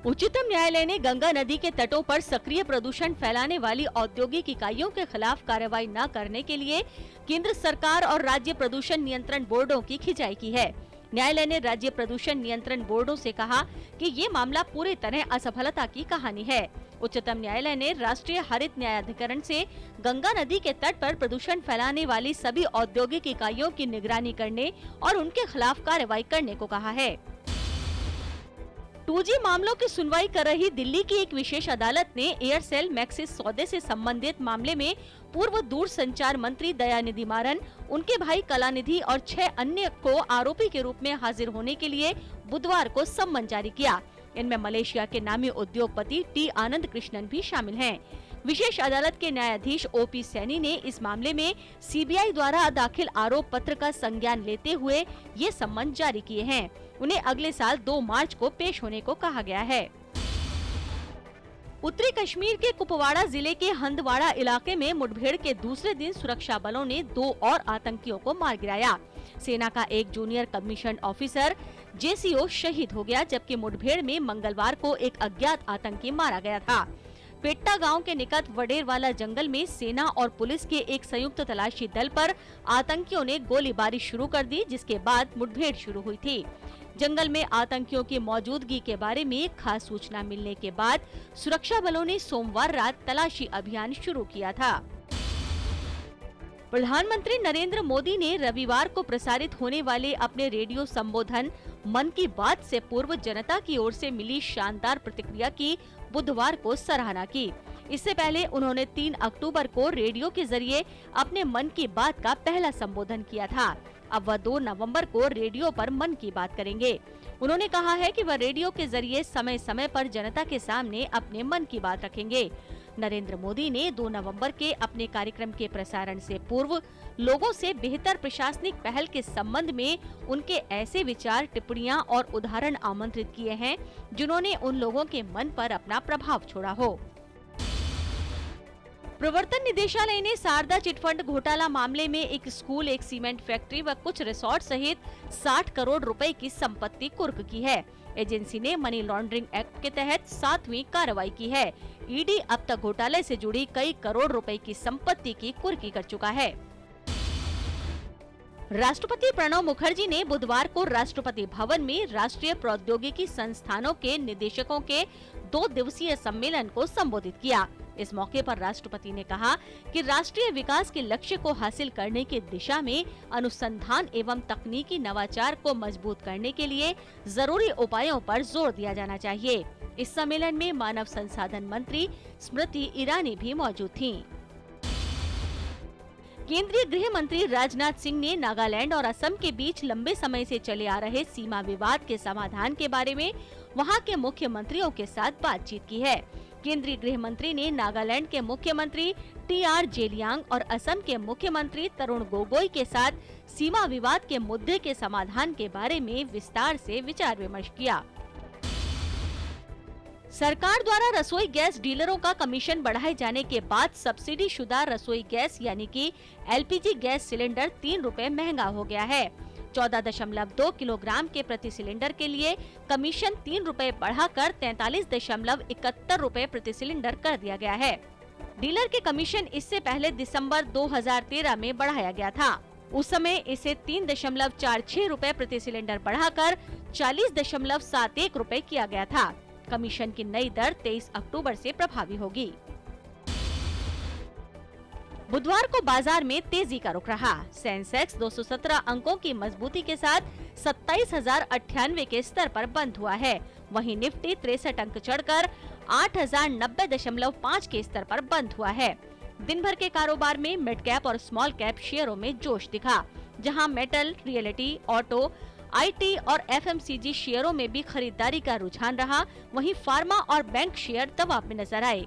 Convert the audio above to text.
उच्चतम न्यायालय ने गंगा नदी के तटों पर सक्रिय प्रदूषण फैलाने वाली औद्योगिक इकाइयों के खिलाफ कार्रवाई न करने के लिए केंद्र सरकार और राज्य प्रदूषण नियंत्रण बोर्डों की खिंचाई की है। न्यायालय ने राज्य प्रदूषण नियंत्रण बोर्डों से कहा कि ये मामला पूरी तरह असफलता की कहानी है। उच्चतम न्यायालय ने राष्ट्रीय हरित न्यायाधिकरण से गंगा नदी के तट पर प्रदूषण फैलाने वाली सभी औद्योगिक इकाइयों की निगरानी करने और उनके खिलाफ कार्रवाई करने को कहा है। 2G मामलों की सुनवाई कर रही दिल्ली की एक विशेष अदालत ने एयरसेल मैक्सिस सौदे से संबंधित मामले में पूर्व दूरसंचार मंत्री दयानिधि मारन, उनके भाई कलानिधि और 6 अन्य को आरोपी के रूप में हाजिर होने के लिए बुधवार को सम्मन जारी किया। इनमें मलेशिया के नामी उद्योगपति टी आनंद कृष्णन भी शामिल हैं। विशेष अदालत के न्यायाधीश OP सैनी ने इस मामले में CBI द्वारा दाखिल आरोप पत्र का संज्ञान लेते हुए ये सम्मन जारी किए हैं। उन्हें अगले साल 2 मार्च को पेश होने को कहा गया है। उत्तरी कश्मीर के कुपवाड़ा जिले के हंदवाड़ा इलाके में मुठभेड़ के दूसरे दिन सुरक्षा बलों ने 2 और आतंकियों को मार गिराया। सेना का एक जूनियर कमीशन ऑफिसर JCO शहीद हो गया, जबकि मुठभेड़ में मंगलवार को एक अज्ञात आतंकी मारा गया था। पेट्टा गांव के निकट वडेरवाला जंगल में सेना और पुलिस के एक संयुक्त तलाशी दल पर आतंकियों ने गोलीबारी शुरू कर दी, जिसके बाद मुठभेड़ शुरू हुई थी। जंगल में आतंकियों की मौजूदगी के बारे में खास सूचना मिलने के बाद सुरक्षा बलों ने सोमवार रात तलाशी अभियान शुरू किया था। प्रधानमंत्री नरेंद्र मोदी ने रविवार को प्रसारित होने वाले अपने रेडियो संबोधन मन की बात से पूर्व जनता की ओर से मिली शानदार प्रतिक्रिया की बुधवार को सराहना की। इससे पहले उन्होंने 3 अक्टूबर को रेडियो के जरिए अपने मन की बात का पहला संबोधन किया था। अब वह 2 नवंबर को रेडियो पर मन की बात करेंगे। उन्होंने कहा है कि वह रेडियो के जरिए समय समय पर जनता के सामने अपने मन की बात रखेंगे। नरेंद्र मोदी ने 2 नवंबर के अपने कार्यक्रम के प्रसारण से पूर्व लोगों से बेहतर प्रशासनिक पहल के संबंध में उनके ऐसे विचार, टिप्पणियां और उदाहरण आमंत्रित किए हैं जिन्होंने उन लोगों के मन पर अपना प्रभाव छोड़ा हो। प्रवर्तन निदेशालय ने शारदा चिटफंड घोटाला मामले में एक स्कूल, एक सीमेंट फैक्ट्री व कुछ रिसोर्ट सहित 60 करोड़ रुपए की संपत्ति कुर्क की है। एजेंसी ने मनी लॉन्ड्रिंग एक्ट के तहत 7वीं कार्रवाई की है। ईडी अब तक घोटाले से जुड़ी कई करोड़ रुपए की संपत्ति की कुर्की कर चुका है। राष्ट्रपति प्रणब मुखर्जी ने बुधवार को राष्ट्रपति भवन में राष्ट्रीय प्रौद्योगिकी संस्थानों के निदेशकों के 2 दिवसीय सम्मेलन को संबोधित किया। इस मौके पर राष्ट्रपति ने कहा कि राष्ट्रीय विकास के लक्ष्य को हासिल करने की दिशा में अनुसंधान एवं तकनीकी नवाचार को मजबूत करने के लिए जरूरी उपायों पर जोर दिया जाना चाहिए। इस सम्मेलन में मानव संसाधन मंत्री स्मृति ईरानी भी मौजूद थीं। केंद्रीय गृह मंत्री राजनाथ सिंह ने नागालैंड और असम के बीच लंबे समय से चले आ रहे सीमा विवाद के समाधान के बारे में वहां के मुख्यमंत्रियों के साथ बातचीत की है। केंद्रीय गृह मंत्री ने नागालैंड के मुख्यमंत्री TR जेलियांग और असम के मुख्यमंत्री तरुण गोगोई के साथ सीमा विवाद के मुद्दे के समाधान के बारे में विस्तार से विचार विमर्श किया। सरकार द्वारा रसोई गैस डीलरों का कमीशन बढ़ाए जाने के बाद सब्सिडी शुदा रसोई गैस यानी कि LPG गैस सिलेंडर 3 रुपए महंगा हो गया है। 14.2 किलोग्राम के प्रति सिलेंडर के लिए कमीशन 3 रुपए बढ़ाकर 43.71 रुपए प्रति सिलेंडर कर दिया गया है। डीलर के कमीशन इससे पहले दिसंबर 2013 में बढ़ाया गया था। उस समय इसे 3.46 रुपए प्रति सिलेंडर बढ़ाकर 40.71 रुपए किया गया था। कमीशन की नई दर 23 अक्टूबर से प्रभावी होगी। बुधवार को बाजार में तेजी का रुख रहा। सेंसेक्स 217 अंकों की मजबूती के साथ 27,098 के स्तर पर बंद हुआ है। वहीं निफ्टी 63 अंक चढ़कर 8,090.5 के स्तर पर बंद हुआ है। दिन भर के कारोबार में मिड कैप और स्मॉल कैप शेयरों में जोश दिखा, जहां मेटल, रियलिटी, ऑटो, IT और FMCG शेयरों में भी खरीदारी का रुझान रहा। वहीं फार्मा और बैंक शेयर दबाव में नजर आए।